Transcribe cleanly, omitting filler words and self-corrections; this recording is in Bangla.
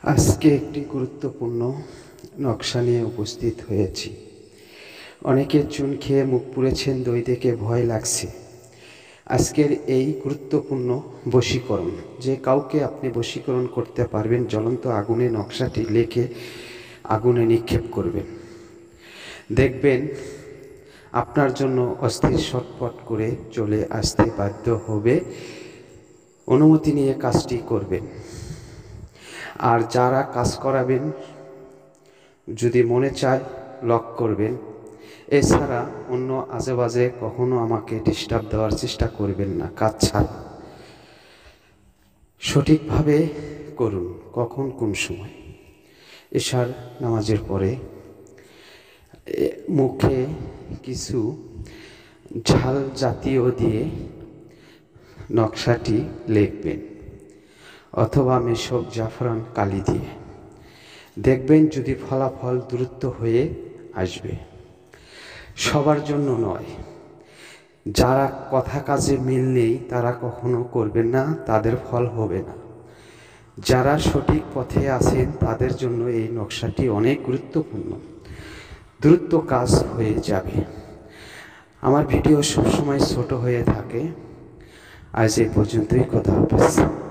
আজকে একটি গুরুত্বপূর্ণ নকশা নিয়ে উপস্থিত হয়েছি। অনেকে চুন খেয়ে মুখ পুড়েছেন, দই দেখে ভয় লাগছে। আজকের এই গুরুত্বপূর্ণ বশীকরণ, যে কাউকে আপনি বশীকরণ করতে পারবেন, জ্বলন্ত আগুনে নকশাটি লিখে আগুনে নিক্ষেপ করবেন। দেখবেন আপনার জন্য অস্থির ছটফট করে চলে আসতে বাধ্য হবে। অনুমতি নিয়ে কাজটি করবেন। আর যারা কাজ করাবেন, যদি মনে চায় লক করবেন। এছাড়া অন্য আজেবাজে কখনো আমাকে ডিস্টার্ব দেওয়ার চেষ্টা করবেন না। কাজ ছাড়া সঠিকভাবে করুন। কখন কোন সময়? এশার নামাজের পরে মুখে কিছু ঝাল জাতীয় দিয়ে নকশাটি লিখবেন, অথবা মেশক জাফরান কালি দিয়ে। দেখবেন যদি ফলাফল দ্রুত হয়ে আসবে। সবার জন্য নয়, যারা কথা কাজে মিল নেই তারা কখনো করবেন না, তাদের ফল হবে না। যারা সঠিক পথে আছেন তাদের জন্য এই নকশাটি অনেক গুরুত্বপূর্ণ। দ্রুত কাজ হয়ে যাবে। আমার ভিডিও সবসময় ছোট হয়ে থাকে। আজ এই পর্যন্তই। কথা হবে।